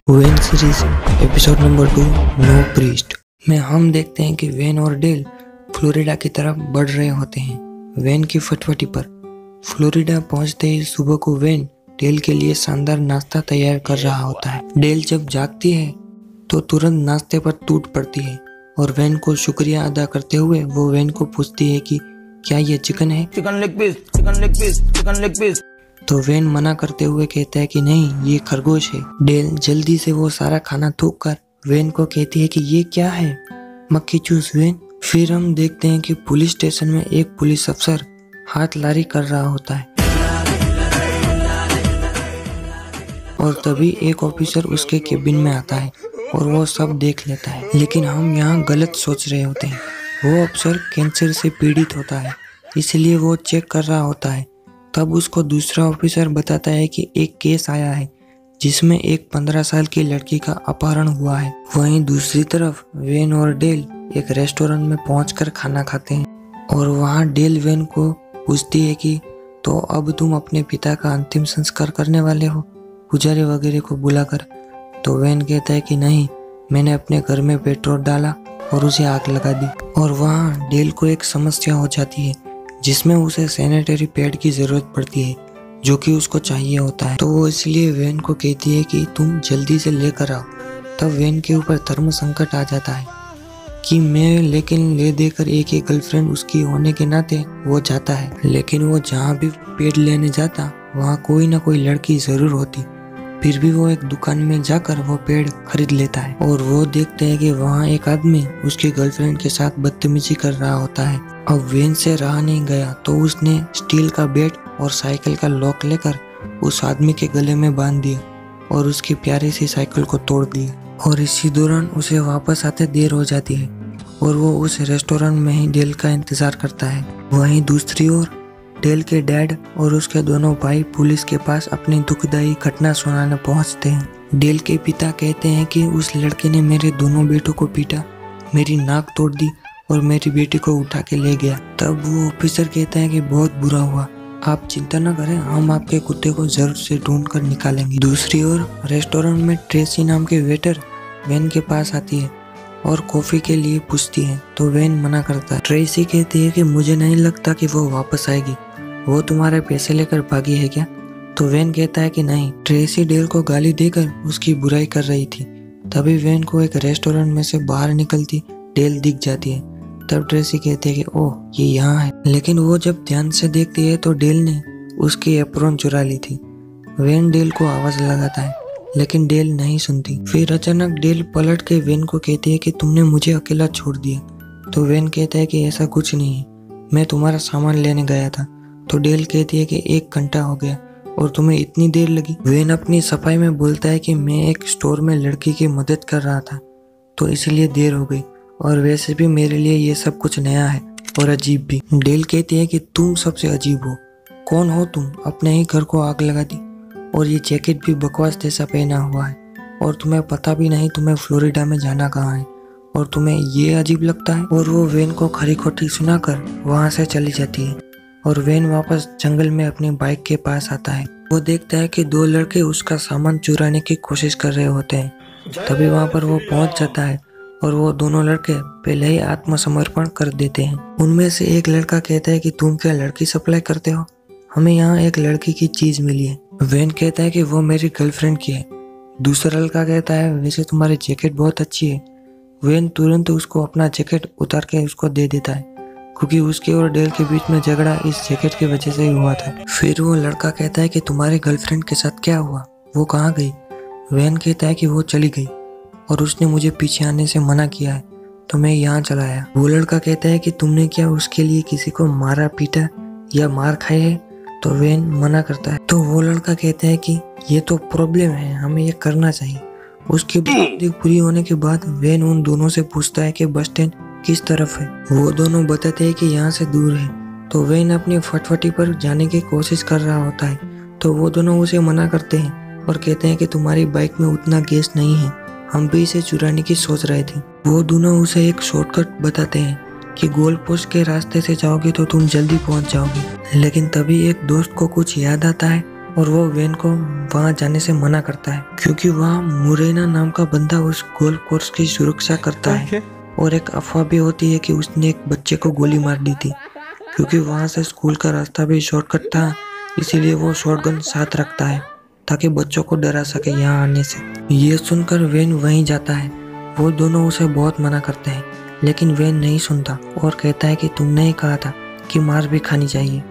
When series episode number 2 no priest में हम देखते हैं कि वेन और डेल फ्लोरिडा की तरफ बढ़ रहे होते हैं। वेन की फटफटी पर फ्लोरिडा पहुंचते ही सुबह को वेन डेल के लिए शानदार नाश्ता तैयार कर रहा होता है। डेल जब जागती है तो तुरंत नाश्ते पर टूट पड़ती है और वेन को शुक्रिया अदा करते हुए वो वेन को पूछती है कि क्या ये चिकन है। Chicken leg piece, chicken leg piece, chicken leg piece. तो वेन मना करते हुए कहता है कि नहीं, ये खरगोश है। डेल जल्दी से वो सारा खाना थूक कर वेन को कहती है कि ये क्या है, मक्खी चूस वेन। फिर हम देखते हैं कि पुलिस स्टेशन में एक पुलिस अफसर हाथ लारी कर रहा होता है और तभी एक ऑफिसर उसके केबिन में आता है और वो सब देख लेता है। लेकिन हम यहाँ गलत सोच रहे होते हैं। वो अफसर कैंसर से पीड़ित होता है, इसलिए वो चेक कर रहा होता है। तब उसको दूसरा ऑफिसर बताता है कि एक केस आया है जिसमें एक 15 साल की लड़की का अपहरण हुआ है। वहीं दूसरी तरफ वेन और डेल एक रेस्टोरेंट में पहुंचकर खाना खाते हैं और वहां डेल वेन को पूछती है कि तो अब तुम अपने पिता का अंतिम संस्कार करने वाले हो, पुजारी वगैरह को बुलाकर। तो वेन कहता है कि नहीं, मैंने अपने घर में पेट्रोल डाला और उसे आग लगा दी। और वहाँ डेल को एक समस्या हो जाती है जिसमें उसे सैनिटरी पैड की जरूरत पड़ती है जो कि उसको चाहिए होता है। तो वो इसलिए वेन को कहती है कि तुम जल्दी से लेकर आओ। तब वेन के ऊपर धर्म संकट आ जाता है कि मैं लेकिन ले देकर एक गर्लफ्रेंड उसकी होने के नाते वो जाता है। लेकिन वो जहाँ भी पैड लेने जाता वहाँ कोई ना कोई लड़की जरूर होती। फिर भी वो एक दुकान में जाकर वो पेड़ खरीद लेता है और वो देखते हैं कि वहाँ एक आदमी उसकी गर्लफ्रेंड के साथ बदतमीजी कर रहा होता है। अब वेन से रहा नहीं गया तो उसने स्टील का बैट और साइकिल का लॉक लेकर उस आदमी के गले में बांध दिया और उसकी प्यारी सी साइकिल को तोड़ दिया। और इसी दौरान उसे वापस आते देर हो जाती है और वो उस रेस्टोरेंट में ही डेल का इंतजार करता है। वहीं दूसरी ओर डेल के डैड और उसके दोनों भाई पुलिस के पास अपनी दुखदायी घटना सुनाने पहुंचते हैं। डेल के पिता कहते हैं कि उस लड़के ने मेरे दोनों बेटों को पीटा, मेरी नाक तोड़ दी और मेरी बेटी को उठा के ले गया। तब वो ऑफिसर कहता है कि बहुत बुरा हुआ, आप चिंता न करें, हम आपके कुत्ते को जरूर से ढूंढ कर निकालेंगे। दूसरी ओर रेस्टोरेंट में ट्रेसी नाम के वेटर वेन के पास आती है और कॉफी के लिए पूछती है तो वेन मना करता है। ट्रेसी कहती है कि मुझे नहीं लगता कि वो वापस आएगी, वो तुम्हारे पैसे लेकर भागी है क्या। तो वेन कहता है कि नहीं, ट्रेसी डेल को गाली देकर उसकी बुराई कर रही थी। तभी वेन को एक रेस्टोरेंट में से बाहर निकलती डेल दिख जाती है। तब ट्रेसी कहती है कि ओह, ये यहाँ है। लेकिन वो जब ध्यान से देखती है तो डेल ने उसकी एप्रोन चुरा ली थी। वेन डेल को आवाज लगाता है लेकिन डेल नहीं सुनती। फिर अचानक डेल पलट के वेन को कहती है कि तुमने मुझे अकेला छोड़ दिया। तो वेन कहता है कि ऐसा कुछ नहीं है, मैं तुम्हारा सामान लेने गया था। तो डेल कहती है कि 1 घंटा हो गया और तुम्हें इतनी देर लगी। वेन अपनी सफाई में बोलता है कि मैं एक स्टोर में लड़की की मदद कर रहा था तो इसलिए देर हो गई, और वैसे भी मेरे लिए ये सब कुछ नया है और अजीब भी। डेल कहती है कि तुम सबसे अजीब हो, कौन हो तुम, अपने ही घर को आग लगा दी और ये जैकेट भी बकवास जैसा पहना हुआ है और तुम्हें पता भी नहीं तुम्हें फ्लोरिडा में जाना कहाँ है और तुम्हें ये अजीब लगता है। और वो वेन को खरी खोटी सुनाकर वहाँ से चली जाती है और वेन वापस जंगल में अपनी बाइक के पास आता है। वो देखता है कि 2 लड़के उसका सामान चुराने की कोशिश कर रहे होते हैं। तभी वहाँ पर वो पहुँच जाता है और वो दोनों लड़के पहले ही आत्मसमर्पण कर देते हैं। उनमें से एक लड़का कहता है कि तुम क्या लड़की सप्लाई करते हो, हमें यहाँ एक लड़की की चीज मिली है। वेन कहता है कि वो मेरी गर्लफ्रेंड की है। दूसरा लड़का कहता है वैसे तुम्हारी जैकेट बहुत अच्छी है। वेन तुरंत उसको अपना जैकेट उतार के उसको दे देता है क्योंकि उसके और डेल के बीच में झगड़ा इस जैकेट की वजह से ही हुआ था। फिर वो लड़का कहता है कि तुम्हारे गर्लफ्रेंड के साथ क्या हुआ, वो कहाँ गई। वेन कहता है कि वो चली गई और उसने मुझे पीछे आने से मना किया है तो मैं यहाँ चला आया। वो लड़का कहता है कि तुमने क्या उसके लिए किसी को मारा पीटा या मार खाई है। तो वेन मना करता है। तो वो लड़का कहता है कि ये तो प्रॉब्लम है, हमें ये करना चाहिए। उसकी बुद्धि पूरी होने के बाद वेन उन दोनों से पूछता है कि बस स्टैंड किस तरफ है। वो दोनों बताते हैं कि यहाँ से दूर है। तो वेन अपनी फटफटी पर जाने की कोशिश कर रहा होता है तो वो दोनों उसे मना करते हैं और कहते हैं कि तुम्हारी बाइक में उतना गैस नहीं है, हम भी इसे चुराने की सोच रहे थे। वो दोनों उसे एक शॉर्टकट बताते हैं कि गोल पोस्ट के रास्ते से जाओगे तो तुम जल्दी पहुंच जाओगे। लेकिन तभी एक दोस्त को कुछ याद आता है और वो वेन को वहां जाने से मना करता है क्योंकि वहां मुरेना नाम का बंदा उस गोल्फ कोर्स की सुरक्षा करता है। और एक अफवाह भी होती है कि उसने एक बच्चे को गोली मार दी थी। क्योंकि वहां से स्कूल का रास्ता भी शॉर्टकट था, इसीलिए वो शॉटगन साथ रखता है ताकि बच्चों को डरा सके यहाँ आने से। ये सुनकर वेन वहीं जाता है। वो दोनों उसे बहुत मना करते हैं, लेकिन वेन नहीं सुनता और कहता है कि तुमने ही कहा था कि मार भी खानी चाहिए।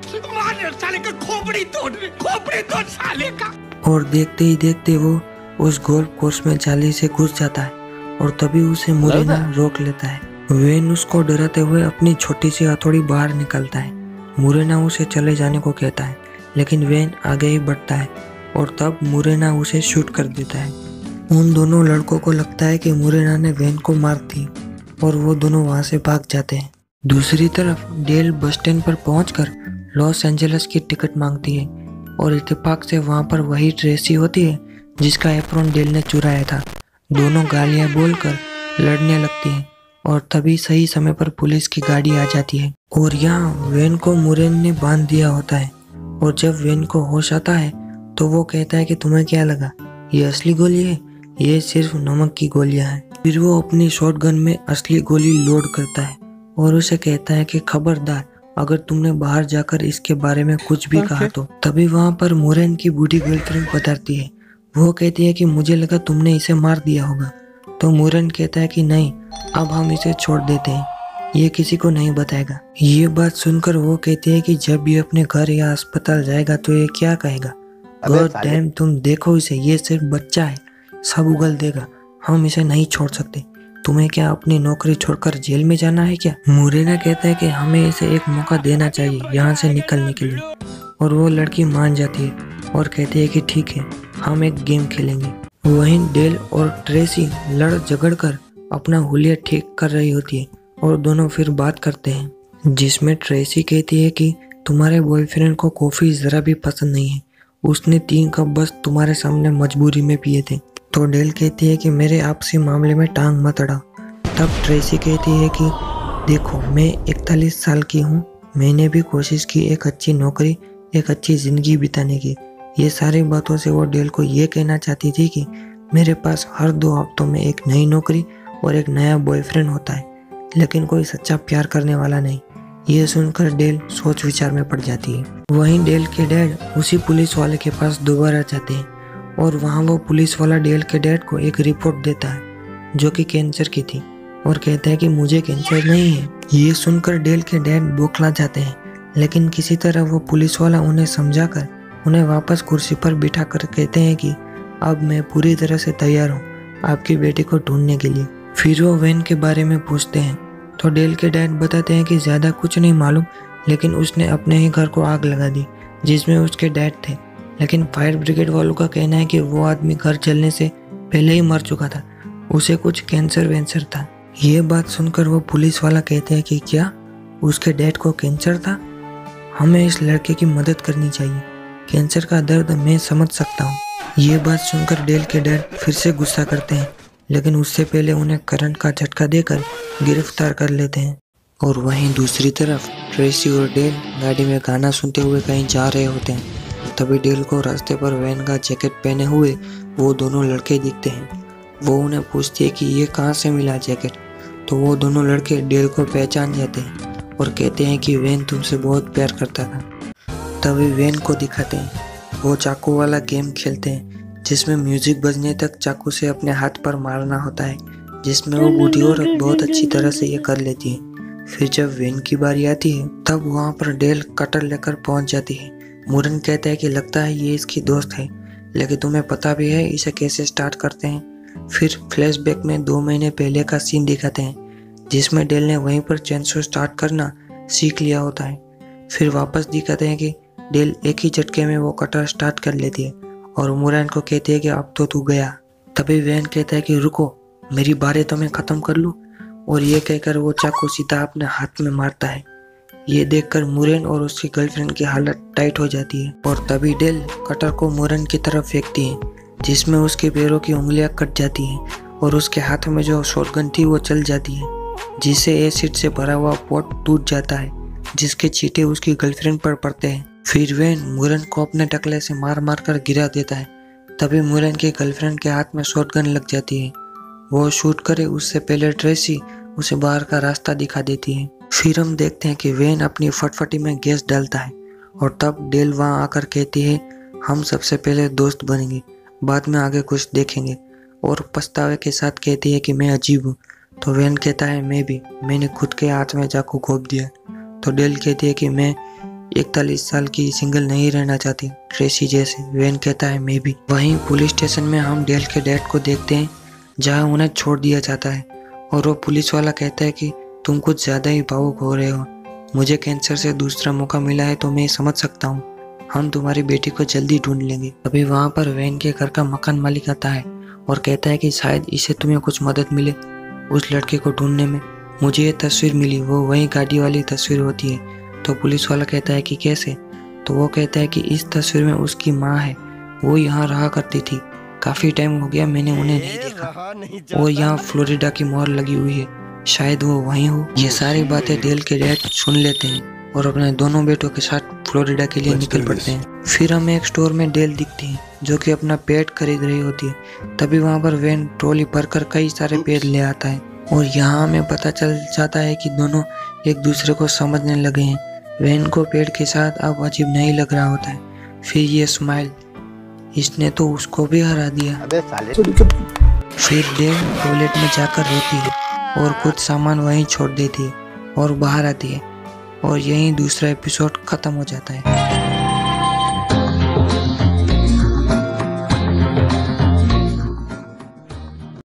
और देखते ही देखते वो उस गोल्फ कोर्स में जाली से घुस जाता है और तभी उसे मुरेना रोक लेता है। वेन उसको डराते हुए अपनी छोटी सी हथौड़ी बाहर निकालता है। मुरेना उसे चले जाने को कहता है, लेकिन वेन आगे ही बढ़ता है और तब मुरेना उसे शूट कर देता है। उन दोनों लड़कों को लगता है कि मुरेना ने वेन को मार दी और वो दोनों वहां से भाग जाते हैं। दूसरी तरफ डेल बस स्टैंड पर पहुंचकर लॉस एंजलिस की टिकट मांगती है और इत्तेफाक से वहां पर वही ट्रेसी होती है जिसका एप्रॉन डेल ने चुराया था। दोनों गालियां बोलकर लड़ने लगती हैं और तभी सही समय पर पुलिस की गाड़ी आ जाती है और यहाँ वेन को मुरेन ने बांध दिया होता है। और जब वेन को होश आता है तो वो कहता है कि तुम्हें क्या लगा, ये असली गोली है? ये सिर्फ नमक की गोलियां हैं। फिर वो अपनी शॉटगन में असली गोली लोड करता है और उसे कहता है कि खबरदार, अगर तुमने बाहर जाकर इसके बारे में कुछ भी कहा तो। तभी वहां पर मुरेन की बूढ़ी गर्लफ्रेंड पधारती है। वो कहती है कि मुझे लगा तुमने इसे मार दिया होगा। तो मुरेन कहता है कि नहीं, अब हम इसे छोड़ देते हैं, ये किसी को नहीं बताएगा। ये बात सुनकर वो कहती है कि जब ये अपने घर या अस्पताल जाएगा तो ये क्या कहेगा। गॉड डैम, तुम देखो इसे, ये सिर्फ बच्चा है, सब उगल देगा, हम इसे नहीं छोड़ सकते। तुम्हें क्या अपनी नौकरी छोड़कर जेल में जाना है क्या? मुरेना कहता है कि हमें इसे एक मौका देना चाहिए यहाँ से निकलने के लिए। और वो लड़की मान जाती है और कहती है कि ठीक है, हम एक गेम खेलेंगे। वहीं डेल और ट्रेसी लड़ झगड़ कर अपना हुलिया ठीक कर रही होती है और दोनों फिर बात करते हैं, जिसमें ट्रेसी कहती है कि तुम्हारे बॉयफ्रेंड को कॉफी जरा भी पसंद नहीं है, उसने 3 कप बस तुम्हारे सामने मजबूरी में पिए थे। तो डेल कहती है कि मेरे आपसी मामले में टांग मत अड़ाओ। तब ट्रेसी कहती है कि देखो, मैं 41 साल की हूँ, मैंने भी कोशिश की एक अच्छी नौकरी, एक अच्छी जिंदगी बिताने की। ये सारी बातों से वो डेल को ये कहना चाहती थी कि मेरे पास हर 2 हफ्तों में एक नई नौकरी और एक नया बॉयफ्रेंड होता है, लेकिन कोई सच्चा प्यार करने वाला नहीं। ये सुनकर डेल सोच विचार में पड़ जाती है। वहीं डेल के डैड उसी पुलिस वाले के पास दोबारा जाते हैं और वहाँ वो पुलिस वाला डेल के डैड को एक रिपोर्ट देता है जो कि कैंसर की थी और कहता है कि मुझे कैंसर नहीं है। ये सुनकर डेल के डैड बौखला जाते हैं, लेकिन किसी तरह वो पुलिस वाला उन्हें समझाकर उन्हें वापस कुर्सी पर बिठा कर कहते हैं कि अब मैं पूरी तरह से तैयार हूँ आपकी बेटी को ढूंढने के लिए। फिर वो वेन के बारे में पूछते हैं तो डेल के डैड बताते हैं कि ज़्यादा कुछ नहीं मालूम, लेकिन उसने अपने ही घर को आग लगा दी जिसमें उसके डैड थे। लेकिन फायर ब्रिगेड वालों का कहना है कि वो आदमी घर जलने से पहले ही मर चुका था, उसे कुछ कैंसर वैंसर था। ये बात सुनकर वो पुलिस वाला कहते हैं कि क्या उसके डैड को कैंसर था? हमें इस लड़के की मदद करनी चाहिए, कैंसर का दर्द मैं समझ सकता हूँ। ये बात सुनकर डेल के डैड फिर से गुस्सा करते हैं, लेकिन उससे पहले उन्हें करंट का झटका देकर गिरफ्तार कर लेते हैं। और वहीं दूसरी तरफ ट्रेसी और डेल गाड़ी में गाना सुनते हुए कहीं जा रहे होते हैं। तभी डेल को रास्ते पर वैन का जैकेट पहने हुए वो दोनों लड़के दिखते हैं। वो उन्हें पूछती है कि ये कहाँ से मिला जैकेट। तो वो दोनों लड़के डेल को पहचान जाते हैं और कहते हैं कि वैन तुमसे बहुत प्यार करता था। तभी वैन को दिखाते हैं, वो चाकू वाला गेम खेलते हैं जिसमें म्यूजिक बजने तक चाकू से अपने हाथ पर मारना होता है, जिसमें वो बूढ़ी औरत बहुत अच्छी तरह से ये कर लेती है। फिर जब वैन की बारी आती है तब वहाँ पर डेल कटर लेकर पहुँच जाती है। मुरन कहता है कि लगता है ये इसकी दोस्त है, लेकिन तुम्हें पता भी है इसे कैसे स्टार्ट करते हैं। फिर फ्लैशबैक में 2 महीने पहले का सीन दिखाते हैं जिसमें डेल ने वहीं पर चेनसो स्टार्ट करना सीख लिया होता है। फिर वापस दिखाते हैं कि डेल एक ही झटके में वो कटर स्टार्ट कर लेती है और मुरन को कहती है कि अब तो तू गया। तभी वैन कहता है कि रुको, मेरी बारी तो मैं खत्म कर लूँ, और ये कहकर वो चाकू सीधा अपने हाथ में मारता है। ये देखकर मुरेन और उसकी गर्लफ्रेंड की हालत टाइट हो जाती है और तभी डेल कटर को मुरेन की तरफ फेंकती है, जिसमें उसके पैरों की उंगलियां कट जाती हैं और उसके हाथ में जो शॉटगन थी वो चल जाती है, जिससे एसिड से भरा हुआ पॉट टूट जाता है, जिसके छींटे उसकी गर्लफ्रेंड पर पड़ते हैं। फिर वेन मुरन को अपने टकले से मार मार कर गिरा देता है। तभी मुरन की गर्लफ्रेंड के हाथ में शॉटगन लग जाती है। वो शूट करे उससे पहले ट्रेसी उसे बाहर का रास्ता दिखा देती है। फिर हम देखते हैं कि वेन अपनी फटफटी में गैस डालता है और तब डेल वहाँ आकर कहती है हम सबसे पहले दोस्त बनेंगे, बाद में आगे कुछ देखेंगे, और पछतावे के साथ कहती है कि मैं अजीब हूँ। तो वेन कहता है मैं भी, मैंने खुद के हाथ में चाकू घोंप दिया। तो डेल कहती है कि मैं 41 साल की सिंगल नहीं रहना चाहती ट्रेसी जैसे। वेन कहता है मैं भी। वहीं पुलिस स्टेशन में हम डेल के डैड को देखते हैं जहां उन्हें छोड़ दिया जाता है और वो पुलिस वाला कहता है कि तुम कुछ ज़्यादा ही भावुक हो रहे हो, मुझे कैंसर से दूसरा मौका मिला है तो मैं समझ सकता हूँ, हम तुम्हारी बेटी को जल्दी ढूंढ लेंगे। अभी वहाँ पर वेन के घर का मकान मालिक आता है और कहता है कि शायद इससे तुम्हें कुछ मदद मिले उस लड़के को ढूंढने में। मुझे ये तस्वीर मिली, वो वही गाड़ी वाली तस्वीर होती है। तो पुलिस वाला कहता है कि कैसे? तो वो कहता है कि इस तस्वीर में उसकी माँ है, वो यहाँ रहा करती थी, काफ़ी टाइम हो गया मैंने उन्हें नहीं देखा, और यहाँ फ्लोरिडा की मोहर लगी हुई है, शायद वो वहीं हो। ये सारी बातें डेल के डैड सुन लेते हैं और अपने दोनों बेटों के साथ फ्लोरिडा के लिए निकल पड़ते हैं। फिर हमें एक स्टोर में डेल दिखती है जो कि अपना पेट खरीद रही होती है। तभी वहाँ पर वेन ट्रॉली भरकर कई सारे पेड़ ले आता है और यहाँ हमें पता चल जाता है कि दोनों एक दूसरे को समझने लगे हैं। वेन को पेड़ के साथ अब अजीब नहीं लग रहा होता है। फिर ये स्माइल, इसने तो उसको भी हरा दिया। फिर डेल टॉयलेट में जाकर रोती है और कुछ सामान वहीं छोड़ देती है और बाहर आती है और यहीं दूसरा एपिसोड खत्म हो जाता है।